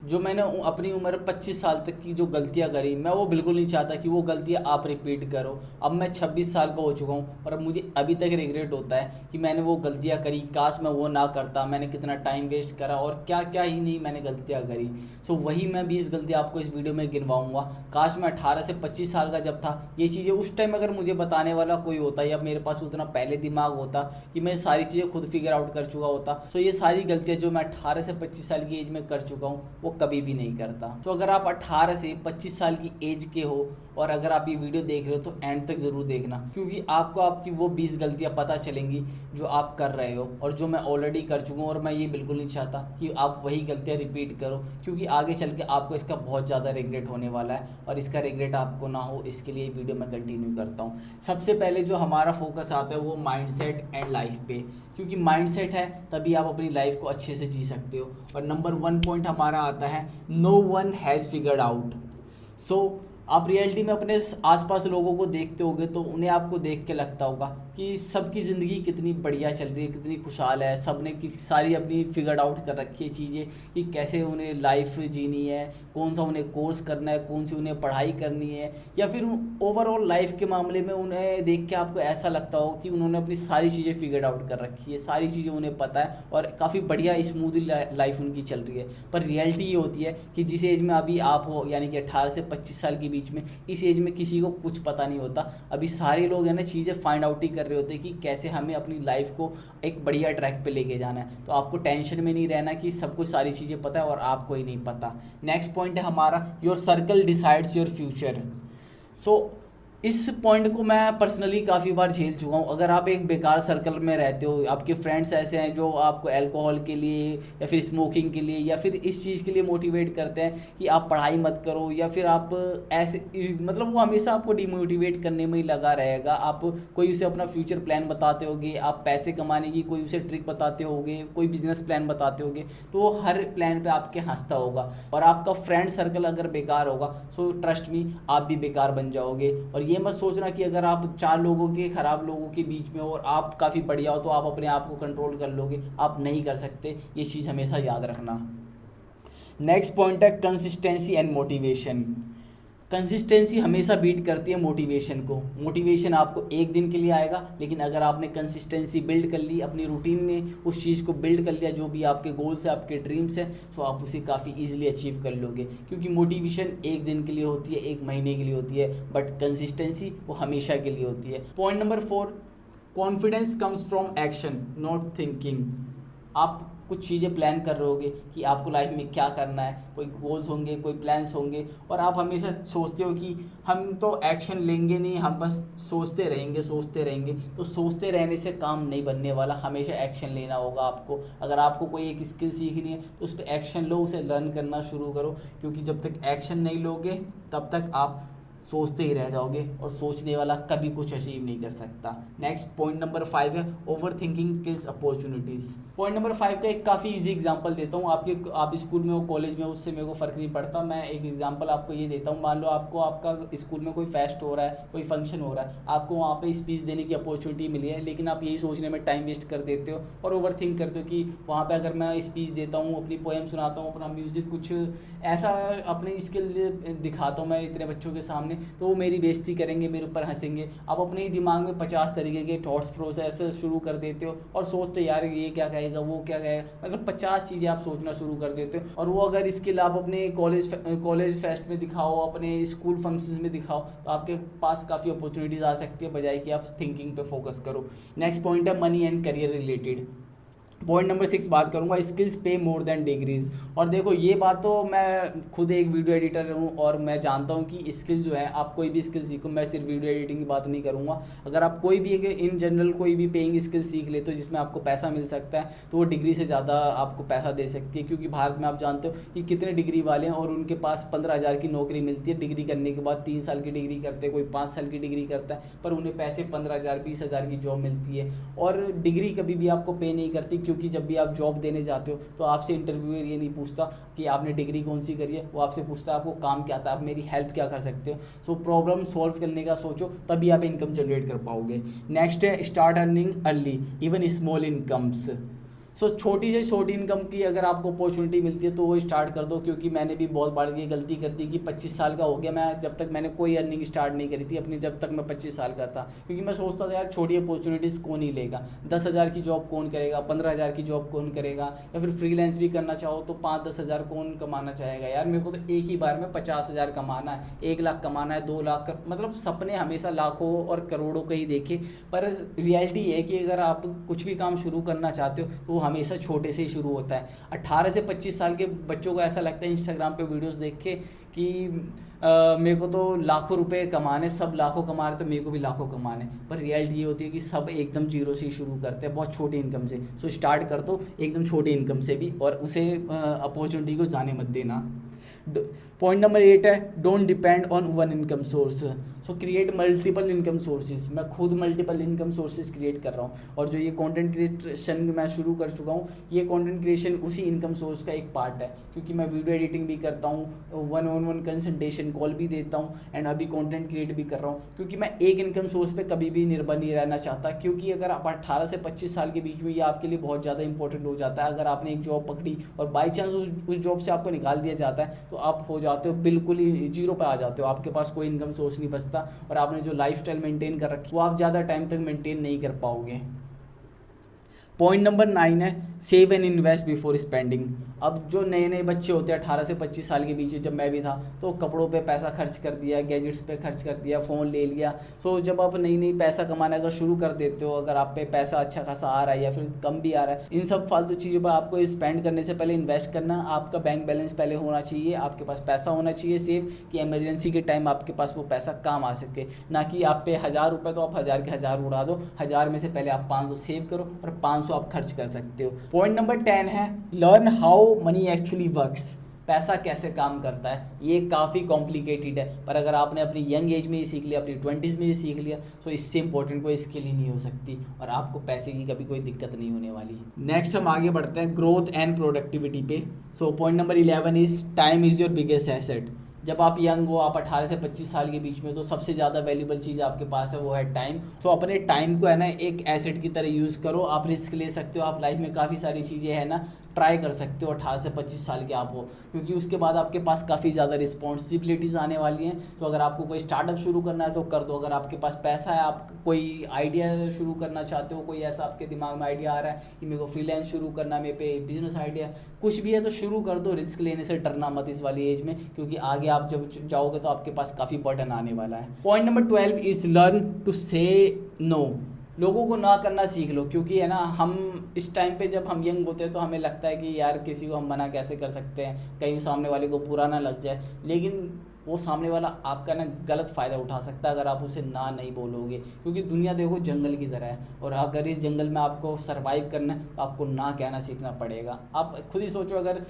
जो मैंने अपनी उम्र 25 साल तक की जो गलतियां करी, मैं वो बिल्कुल नहीं चाहता कि वो गलतियां आप रिपीट करो। अब मैं 26 साल का हो चुका हूँ और अब मुझे अभी तक रिग्रेट होता है कि मैंने वो गलतियां करी, काश मैं वो ना करता, मैंने कितना टाइम वेस्ट करा और क्या क्या ही नहीं मैंने गलतियां करी। सो वही मैं 20 गलतियां आपको इस वीडियो में गिनवाऊंगा। काश मैं 18 से 25 साल का जब था, ये चीज़ें उस टाइम अगर मुझे बताने वाला कोई होता या मेरे पास उतना पहले दिमाग होता कि मैं सारी चीज़ें खुद फिगर आउट कर चुका होता, तो ये सारी गलतियाँ जो मैं 18 से 25 साल की एज में कर चुका हूँ वो कभी भी नहीं करता। तो अगर आप 18 से 25 साल की एज के हो और अगर आप ये वीडियो देख रहे हो तो एंड तक ज़रूर देखना, क्योंकि आपको आपकी वो 20 गलतियाँ पता चलेंगी जो आप कर रहे हो और जो मैं ऑलरेडी कर चुका हूँ। और मैं ये बिल्कुल नहीं चाहता कि आप वही गलतियाँ रिपीट करो, क्योंकि आगे चल के आपको इसका बहुत ज़्यादा रिग्रेट होने वाला है और इसका रिग्रेट आपको ना हो, इसके लिए वीडियो मैं कंटिन्यू करता हूँ। सबसे पहले जो हमारा फोकस आता है वो माइंडसेट एंड लाइफ पे, क्योंकि माइंडसेट है तभी आप अपनी लाइफ को अच्छे से जी सकते हो। और नंबर 1 पॉइंट हमारा आता है, no one has figured out. So आप रियलिटी में अपने आसपास लोगों को देखते होगे तो उन्हें आपको देख के लगता होगा कि सबकी ज़िंदगी कितनी बढ़िया चल रही है, कितनी खुशहाल है, सब ने सारी अपनी फिगर्ड आउट कर रखी है चीज़ें कि कैसे उन्हें लाइफ जीनी है, कौन सा उन्हें कोर्स करना है, कौन सी उन्हें पढ़ाई करनी है, या फिर ओवरऑल लाइफ के मामले में उन्हें देख के आपको ऐसा लगता हो कि उन्होंने अपनी सारी चीज़ें फिगर्ड आउट कर रखी है, सारी चीज़ें उन्हें पता है और काफ़ी बढ़िया स्मूथली लाइफ उनकी चल रही है। पर रियलिटी ये होती है कि जिस एज में अभी आप हो, यानी कि 18 से 25 साल के बीच में, इस एज में किसी को कुछ पता नहीं होता। अभी सारे लोग हैं ना चीज़ें फाइंड आउट ही कर रहे होते हैं कि कैसे हमें अपनी लाइफ को एक बढ़िया ट्रैक पे लेके जाना है। तो आपको टेंशन में नहीं रहना कि सबको सारी चीज़ें पता है और आपको ही नहीं पता। नेक्स्ट पॉइंट है हमारा, your circle decides your future. So इस पॉइंट को मैं पर्सनली काफ़ी बार झेल चुका हूँ। अगर आप एक बेकार सर्कल में रहते हो, आपके फ्रेंड्स ऐसे हैं जो आपको अल्कोहल के लिए या फिर स्मोकिंग के लिए या फिर इस चीज़ के लिए मोटिवेट करते हैं कि आप पढ़ाई मत करो, या फिर आप ऐसे मतलब वो हमेशा आपको डिमोटिवेट करने में ही लगा रहेगा। आप कोई उसे अपना फ्यूचर प्लान बताते होगे, आप पैसे कमाने की कोई उसे ट्रिक बताते होगे, कोई बिजनेस प्लान बताते होगे, तो वो हर प्लान पे आपके हंसता होगा। और आपका फ्रेंड सर्कल अगर बेकार होगा सो ट्रस्ट मी आप भी बेकार बन जाओगे। और ये मत सोचना कि अगर आप 4 लोगों के खराब लोगों के बीच में और आप काफ़ी बढ़िया हो तो आप अपने आप को कंट्रोल कर लोगे, आप नहीं कर सकते। ये चीज़ हमेशा याद रखना। नेक्स्ट पॉइंट है कंसिस्टेंसी एंड मोटिवेशन। कंसिस्टेंसी हमेशा बीट करती है मोटिवेशन को। मोटिवेशन आपको एक दिन के लिए आएगा, लेकिन अगर आपने कंसिस्टेंसी बिल्ड कर ली अपनी रूटीन में, उस चीज़ को बिल्ड कर लिया जो भी आपके गोल्स है, आपके ड्रीम्स हैं, तो आप उसे काफ़ी इजीली अचीव कर लोगे। क्योंकि मोटिवेशन एक दिन के लिए होती है, एक महीने के लिए होती है, बट कंसिस्टेंसी वो हमेशा के लिए होती है। Point number 4, confidence comes from action not thinking. आप कुछ चीज़ें प्लान कर रहे होगे कि आपको लाइफ में क्या करना है, कोई गोल्स होंगे, कोई प्लान्स होंगे, और आप हमेशा सोचते हो कि हम तो एक्शन लेंगे नहीं, हम बस सोचते रहेंगे सोचते रहेंगे। तो सोचते रहने से काम नहीं बनने वाला, हमेशा एक्शन लेना होगा आपको। अगर आपको कोई एक स्किल सीखनी है तो उस पर एक्शन लो, उसे लर्न करना शुरू करो, क्योंकि जब तक एक्शन नहीं लोगे तब तक आप सोचते ही रह जाओगे और सोचने वाला कभी कुछ अचीव नहीं कर सकता। नेक्स्ट पॉइंट नंबर 5 है, over thinking kills opportunities. Point number 5 का एक काफ़ी इजी एग्जांपल देता हूँ। आप स्कूल में हो, कॉलेज में, उससे मेरे को फ़र्क नहीं पड़ता। मैं एक एग्जांपल आपको ये देता हूँ। मान लो आपको आपका स्कूल में कोई फेस्ट हो रहा है, कोई फंक्शन हो रहा है, आपको वहाँ पे स्पीच देने की अपॉर्चुनिटी मिली है, लेकिन आप यही सोचने में टाइम वेस्ट कर देते हो और ओवर थिंक करते हो कि वहाँ पर अगर मैं स्पीच देता हूँ, अपनी पोएम सुनाता हूँ, अपना म्यूज़िक कुछ ऐसा अपनी स्किल दिखाता हूँ मैं इतने बच्चों के सामने, तो वो मेरी बेइज्जती करेंगे, मेरे ऊपर हंसेंगे। आप अपने ही दिमाग में 50 तरीके के थॉट्स प्रोसेस शुरू कर देते हो और सोचते यार ये क्या कहेगा, वो क्या कहेगा, मतलब 50 चीज़ें आप सोचना शुरू कर देते हो। और वो अगर स्किल आप अपने कॉलेज फेस्ट में दिखाओ, अपने स्कूल फंक्शंस में दिखाओ, तो आपके पास काफ़ी अपॉर्चुनिटीज़ आ सकती है, बजाय कि आप थिंकिंग पे फोकस करो। नेक्स्ट पॉइंट है money and career related. Point number 6 बात करूंगा, स्किल्स पे मोर देन डिग्रीज। और देखो ये बात तो मैं खुद एक वीडियो एडिटर हूँ और मैं जानता हूँ कि स्किल जो है, आप कोई भी स्किल सीखो, मैं सिर्फ वीडियो एडिटिंग की बात नहीं करूँगा। अगर आप कोई भी इन जनरल कोई भी पेइंग स्किल सीख लेते हो जिसमें आपको पैसा मिल सकता है, तो वो डिग्री से ज़्यादा आपको पैसा दे सकती है। क्योंकि भारत में आप जानते हो कि कितने डिग्री वाले हैं और उनके पास 15,000 की नौकरी मिलती है डिग्री करने के बाद। 3 साल की डिग्री करते हैं, कोई 5 साल की डिग्री करता है, पर उन्हें पैसे 15,000 20,000 की जॉब मिलती है। और डिग्री कभी भी आपको पे नहीं करती, क्योंकि जब भी आप जॉब देने जाते हो तो आपसे इंटरव्यूअर ये नहीं पूछता कि आपने डिग्री कौन सी करी है, वो आपसे पूछता है आपको काम क्या आता है, आप मेरी हेल्प क्या कर सकते हो। सो प्रॉब्लम सॉल्व करने का सोचो, तभी आप इनकम जनरेट कर पाओगे। नेक्स्ट है start earning early even small incomes. So छोटी से छोटी इनकम की अगर आपको अपॉर्चुनिटी मिलती है तो वो स्टार्ट कर दो, क्योंकि मैंने भी बहुत बार ये गलती कर दी कि 25 साल का हो गया, मैं जब तक मैंने कोई अर्निंग स्टार्ट नहीं करी थी अपनी, जब तक मैं 25 साल का था, क्योंकि मैं सोचता था यार छोटी अपॉर्चुनिटीज़ कौन ही लेगा, 10,000 की जॉब कौन करेगा, 15,000 की जॉब कौन करेगा, या फिर फ्रीलांस भी करना चाहो तो 5-10 हज़ार कौन कमाना चाहेगा यार। मेरे को तो एक ही बार में 50,000 कमाना है, 1 लाख कमाना है, 2 लाख मतलब सपने हमेशा लाखों और करोड़ों के ही देखे, पर रियलिटी है कि अगर आप कुछ भी काम शुरू करना चाहते हो तो वो हमेशा छोटे से ही शुरू होता है। 18 से 25 साल के बच्चों को ऐसा लगता है इंस्टाग्राम पे वीडियोस देख के कि मेरे को तो लाखों रुपए कमाने, सब लाखों कमा रहे तो मेरे को भी लाखों कमाने, पर रियलिटी ये होती है कि सब एकदम जीरो से ही शुरू करते हैं, बहुत छोटी इनकम से। सो स्टार्ट कर दो एकदम छोटी इनकम से भी, और उसे अपॉर्चुनिटी को जाने मत देना। पॉइंट नंबर 8 है don't depend on one income source. So create multiple income sources. मैं खुद मल्टीपल इनकम सोर्सेज क्रिएट कर रहा हूँ, और जो ये कंटेंट क्रिएशन मैं शुरू कर चुका हूँ, ये कंटेंट क्रिएशन उसी इनकम सोर्स का एक पार्ट है, क्योंकि मैं वीडियो एडिटिंग भी करता हूँ, 1-on-1 कंसल्टेशन कॉल भी देता हूँ, एंड अभी कंटेंट क्रिएट भी कर रहा हूँ, क्योंकि मैं एक इनकम सोर्स पे कभी भी निर्भर नहीं रहना चाहता। क्योंकि अगर आप 18 से 25 साल के बीच में ये आपके लिए बहुत ज़्यादा इंपॉर्टेंट हो जाता है। अगर आपने एक जॉब पकड़ी और बाई चांस उस जॉब से आपको निकाल दिया जाता है तो आप हो जाते हो बिल्कुल ही जीरो पे आ जाते हो, आपके पास कोई इनकम सोर्स नहीं बचता, और आपने जो लाइफस्टाइल मेंटेन कर रखी वो आप ज़्यादा टाइम तक मेंटेन नहीं कर पाओगे। पॉइंट नंबर 9 है save and invest before spending. अब जो नए नए बच्चे होते हैं 18 से 25 साल के बीच, जब मैं भी था, तो कपड़ों पे पैसा खर्च कर दिया, गैजेट्स पे खर्च कर दिया, फ़ोन ले लिया। सो जब आप नई नई पैसा कमाना अगर शुरू कर देते हो, अगर आप पे पैसा अच्छा खासा आ रहा है या फिर कम भी आ रहा है, इन सब फालतू चीज़ों पर आपको स्पेंड करने से पहले इन्वेस्ट करना, आपका बैंक बैलेंस पहले होना चाहिए, आपके पास पैसा होना चाहिए सेव, कि इमरजेंसी के टाइम आपके पास वो पैसा काम आ सके। ना कि आप पे 1000 रुपये तो आप 1000 के 1000 उड़ा दो, 1000 में से पहले आप 500 सेव करो और 500 आप खर्च कर सकते हो। पॉइंट नंबर 10 है learn how many actually works. पैसा कैसे काम करता है, ये काफ़ी कॉम्प्लिकेटेड है, पर अगर आपने अपनी यंग एज में ही सीख लिया, अपनी 20s में ही सीख लिया, तो इससे इंपॉर्टेंट कोई स्किल ही नहीं हो सकती, और आपको पैसे की कभी कोई दिक्कत नहीं होने वाली। नेक्स्ट हम आगे बढ़ते हैं ग्रोथ एंड प्रोडक्टिविटी पे। So point number 11 is time is your biggest asset. जब आप यंग हो, आप 18 से 25 साल के बीच में, तो सबसे ज़्यादा वैल्यूबल चीज़ आपके पास है वो है टाइम। तो अपने टाइम को है ना एक एसेट की तरह यूज़ करो। आप रिस्क ले सकते हो, आप लाइफ में काफ़ी सारी चीज़ें है ना ट्राई कर सकते हो 18 से 25 साल के आप हो, क्योंकि उसके बाद आपके पास काफ़ी ज़्यादा रिस्पॉन्सिबिलिटीज़ आने वाली हैं। तो अगर आपको कोई स्टार्टअप शुरू करना है तो कर दो, अगर आपके पास पैसा है, आप कोई आइडिया शुरू करना चाहते हो, कोई ऐसा आपके दिमाग में आइडिया आ रहा है कि मेरे को फ्रीलांस शुरू करना है, मेरे पे बिजनेस आइडिया कुछ भी है, तो शुरू कर दो। रिस्क लेने से डरना मत इस वाली एज में, क्योंकि आगे आप जब जाओगे तो आपके पास काफ़ी बर्डन आने वाला है। Point number 12 is learn to say no. लोगों को ना करना सीख लो, क्योंकि है ना हम इस टाइम पे जब हम यंग होते हैं तो हमें लगता है कि यार किसी को हम मना कैसे कर सकते हैं, कहीं सामने वाले को बुरा ना लग जाए, लेकिन वो सामने वाला आपका ना गलत फ़ायदा उठा सकता है अगर आप उसे ना नहीं बोलोगे। क्योंकि दुनिया देखो जंगल की तरह है, और अगर इस जंगल में आपको सरवाइव करना है तो आपको ना कहना सीखना पड़ेगा। आप खुद ही सोचो, अगर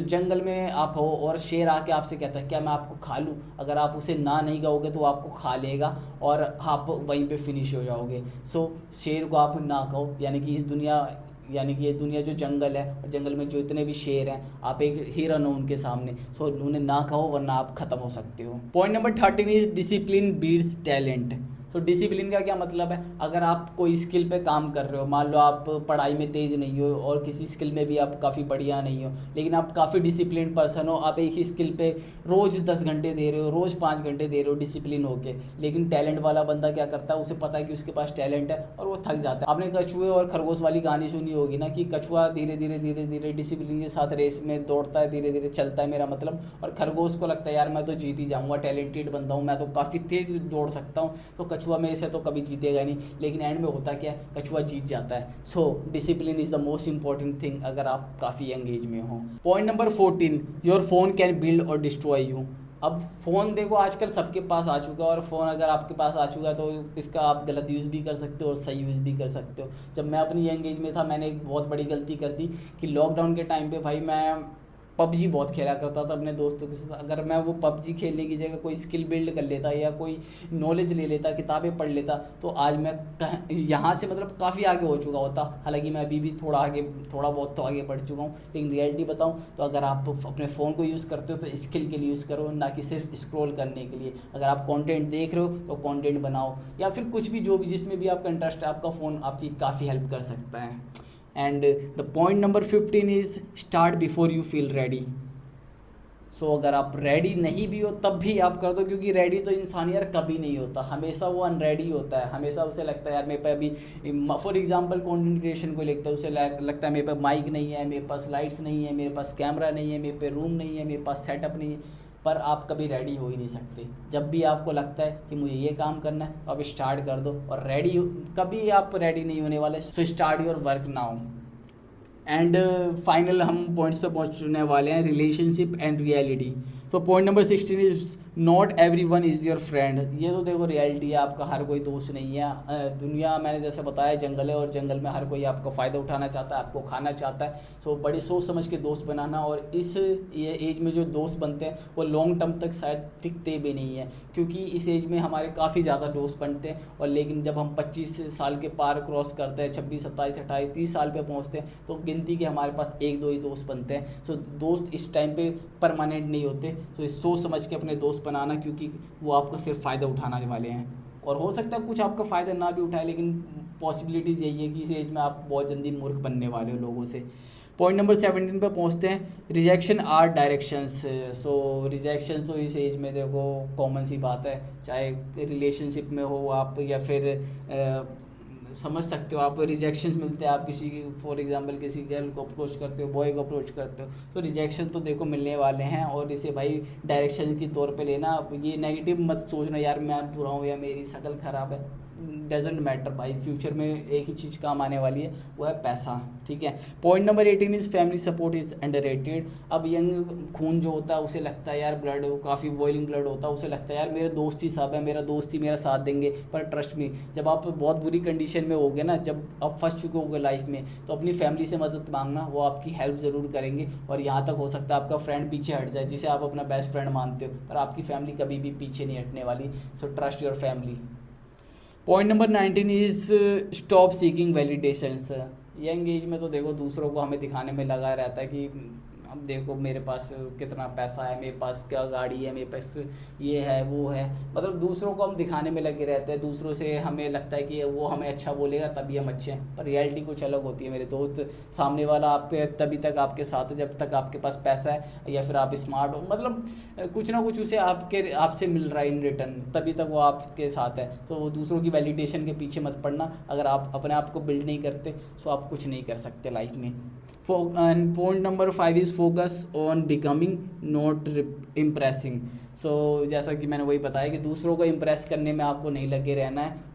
जंगल में आप हो और शेर आके आपसे कहता है क्या मैं आपको खा लूँ, अगर आप उसे ना नहीं कहोगे तो वो आपको खा लेगा और आप वहीं पे फिनिश हो जाओगे। सो शेर को आप ना कहो, यानी कि ये दुनिया जो जंगल है, और जंगल में जो इतने भी शेर हैं, आप एक हिरन हो उनके सामने। सो उन्हें ना कहो, वरना आप ख़त्म हो सकते हो। Point number 13 is discipline beats talent. So discipline का क्या मतलब है, अगर आप कोई स्किल पे काम कर रहे हो, मान लो आप पढ़ाई में तेज़ नहीं हो और किसी स्किल में भी आप काफ़ी बढ़िया नहीं हो, लेकिन आप काफ़ी डिसिप्लिन पर्सन हो, आप एक ही स्किल पे रोज़ 10 घंटे दे रहे हो, रोज़ 5 घंटे दे रहे हो डिसिप्लिन होके। लेकिन टैलेंट वाला बंदा क्या करता है, उसे पता है कि उसके पास टैलेंट है और वो थक जाता है। आपने कछुए और खरगोश वाली कहानी सुनी होगी ना, कि कछुआ धीरे धीरे डिसिप्लिन के साथ रेस में दौड़ता है, धीरे धीरे चलता है मेरा मतलब, और खरगोश को लगता है यार मैं तो जीत ही जाऊँगा, टैलेंटेड बंदा हूँ, मैं तो काफ़ी तेज़ दौड़ सकता हूँ, तो कछुआ में से तो कभी जीतेगा नहीं। लेकिन एंड में होता क्या है, कछुआ जीत जाता है। So discipline is the most important thing अगर आप काफ़ी यंग एज में हो। Point number 14 your phone can build और डिस्ट्रॉय यू। अब फ़ोन देखो आजकल सबके पास आ चुका है, और फ़ोन अगर आपके पास आ चुका है तो इसका आप गलत यूज़ भी कर सकते हो और सही यूज़ भी कर सकते हो। जब मैं अपनी यंग एज में था, मैंने एक बहुत बड़ी गलती कर दी कि लॉकडाउन के टाइम पे भाई मैं पबजी बहुत खेला करता था अपने दोस्तों के साथ। अगर मैं वो पबजी खेलने की जगह कोई स्किल बिल्ड कर लेता या कोई नॉलेज ले लेता, किताबें पढ़ लेता, तो आज मैं यहाँ से मतलब काफ़ी आगे हो चुका होता। हालांकि मैं अभी भी थोड़ा बहुत तो आगे बढ़ चुका हूँ, लेकिन रियलिटी बताऊँ तो अगर आप अपने फ़ोन को यूज़ करते हो तो स्किल के लिए यूज़ करो, ना कि सिर्फ स्क्रॉल करने के लिए। अगर आप कंटेंट देख रहे हो तो कंटेंट बनाओ, या फिर कुछ भी जो भी जिसमें भी आपका इंटरेस्ट है, आपका फ़ोन आपकी काफ़ी हेल्प कर सकता है। And the point number 15 is start before you feel ready. So अगर आप रेडी नहीं भी हो तब भी आप कर दो, क्योंकि रेडी तो इंसान यार कभी नहीं होता, हमेशा वो अनरेडी होता है। हमेशा उसे लगता है यार मेरे पे अभी, फॉर एग्जांपल कंटेंट क्रिएशन को लगता है, उसे लगता है मेरे पे माइक नहीं है, मेरे पास लाइट्स नहीं है, मेरे पास कैमरा नहीं है, मेरे पे रूम नहीं है, मेरे पास सेटअप नहीं है। पर आप कभी रेडी हो ही नहीं सकते। जब भी आपको लगता है कि मुझे ये काम करना है तो आप स्टार्ट कर दो, और रेडी कभी आप रेडी नहीं होने वाले। So start your work now. And final हम पॉइंट्स पे पहुंचने वाले हैं, relationship and reality. So point number 16 is not every one is your friend. ये तो देखो रियलिटी है, आपका हर कोई दोस्त नहीं है। दुनिया मैंने जैसे बताया जंगल है, और जंगल में हर कोई आपका फ़ायदा उठाना चाहता है, आपको खाना चाहता है। सो बड़ी सोच समझ के दोस्त बनाना, और इस ये एज में जो दोस्त बनते हैं वो लॉन्ग टर्म तक शायद टिकते भी नहीं है, क्योंकि इस एज में हमारे काफ़ी ज़्यादा दोस्त बनते हैं। और लेकिन जब हम 25 साल के पार क्रॉस करते हैं, 26, 27, 28, 30 साल पे पहुंचते हैं, तो गिनती के हमारे पास 1-2 ही दोस्त बनते हैं। सो दोस्त इस टाइम पे परमानेंट नहीं होते। सो इस सोच समझ के अपने दोस्त बनाना, क्योंकि वो आपका सिर्फ फ़ायदा उठाने वाले हैं। और हो सकता है कुछ आपका फ़ायदा ना भी उठाए, लेकिन पॉसिबिलिटीज़ यही है कि इस एज में आप बहुत जल्दी मूर्ख बनने वाले हो लोगों से। पॉइंट नंबर 17 पे पहुंचते हैं, rejection are directions. So rejections तो इस एज में देखो कॉमन सी बात है, चाहे रिलेशनशिप में हो आप, या फिर समझ सकते हो आप, रिजेक्शंस मिलते हैं। आप किसी फॉर एग्जांपल किसी गर्ल को अप्रोच करते हो, बॉय को अप्रोच करते हो, तो रिजेक्शन तो देखो मिलने वाले हैं। और इसे भाई डायरेक्शन के तौर पे लेना, ये नेगेटिव मत सोचना यार मैं बुरा हूँ या मेरी शक्ल ख़राब है। डजेंट मैटर भाई, फ्यूचर में एक ही चीज़ काम आने वाली है, वो है पैसा। ठीक है। Point number 18 is family support is underrated. अब यंग खून जो होता है उसे लगता है यार, ब्लड काफ़ी बॉइलिंग ब्लड होता है, उसे लगता है यार मेरे दोस्त ही सब है, मेरा दोस्त ही मेरा साथ देंगे। पर ट्रस्ट मी, जब आप बहुत बुरी कंडीशन में होगे ना, जब आप फंस चुके होगे लाइफ में, तो अपनी फैमिली से मदद मांगना, वो आपकी हेल्प ज़रूर करेंगे। और यहाँ तक हो सकता है आपका फ्रेंड पीछे हट जाए, जिसे आप अपना बेस्ट फ्रेंड मानते हो, पर आपकी फैमिली कभी भी पीछे नहीं हटने वाली। So trust your family. Point number 19 is stop seeking validations. Young age में तो देखो दूसरों को हमें दिखाने में लगा रहता है कि अब देखो मेरे पास कितना पैसा है, मेरे पास क्या गाड़ी है, मेरे पास ये है वो है, मतलब दूसरों को हम दिखाने में लगे रहते हैं। दूसरों से हमें लगता है कि वो हमें अच्छा बोलेगा तभी हम अच्छे हैं, पर रियलिटी कुछ अलग होती है मेरे दोस्त। सामने वाला आप तभी तक आपके साथ है जब तक आपके पास पैसा है, या फिर आप स्मार्ट हो, मतलब कुछ ना कुछ उसे आपसे मिल रहा है इन रिटर्न, तभी तक वो आपके साथ है। तो वो दूसरों की वैलिडेशन के पीछे मत पड़ना। अगर आप अपने आप को बिल्ड नहीं करते तो आप कुछ नहीं कर सकते लाइफ में। And point number 5 is focus on becoming not impressing. So जैसा कि मैंने वही बताया कि दूसरों को इम्प्रेस करने में आपको नहीं लगे रहना है।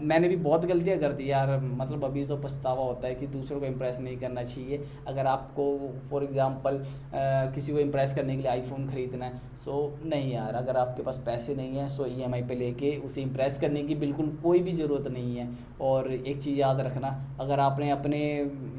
मैंने भी बहुत गलतियां कर दी यार, मतलब अभी तो पछतावा होता है कि दूसरों को इम्प्रेस नहीं करना चाहिए। अगर आपको फॉर एग्जांपल किसी को इम्प्रेस करने के लिए आईफोन ख़रीदना है, सो नहीं यार, अगर आपके पास पैसे नहीं है सो EMI पे लेके उसे इम्प्रेस करने की बिल्कुल कोई भी ज़रूरत नहीं है। और एक चीज़ याद रखना, अगर आपने अपने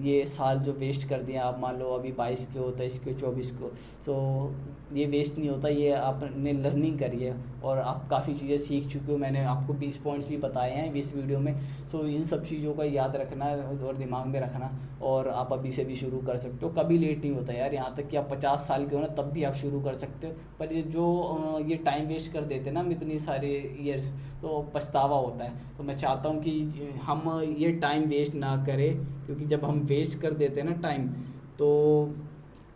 ये साल जो वेस्ट कर दिया, आप मान लो अभी 22 के हो, 23 के, 24 को, तो ये वेस्ट नहीं होता, ये आपने लर्निंग करी है और आप काफ़ी चीज़ें सीख चुके हो। मैंने आपको 20 पॉइंट्स भी बताए हैं इस वीडियो में। सो इन सब चीज़ों का याद रखना और दिमाग में रखना, और आप अभी से भी शुरू कर सकते हो। कभी लेट नहीं होता यार, यहाँ तक कि आप 50 साल के हो ना तब भी आप शुरू कर सकते हो। पर ये जो ये टाइम वेस्ट कर देते ना इतनी सारे ईयर्स, तो पछतावा होता है। तो मैं चाहता हूँ कि हम ये टाइम वेस्ट ना करें, क्योंकि जब हम वेस्ट कर देते हैं ना टाइम, तो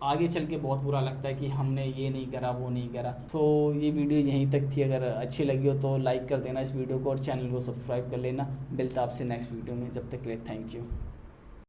आगे चल के बहुत बुरा लगता है कि हमने ये नहीं करा, वो नहीं करा। तो ये वीडियो यहीं तक थी। अगर अच्छी लगी हो तो लाइक कर देना इस वीडियो को, और चैनल को सब्सक्राइब कर लेना। मिलता आपसे नेक्स्ट वीडियो में, जब तक के लिए थैंक यू।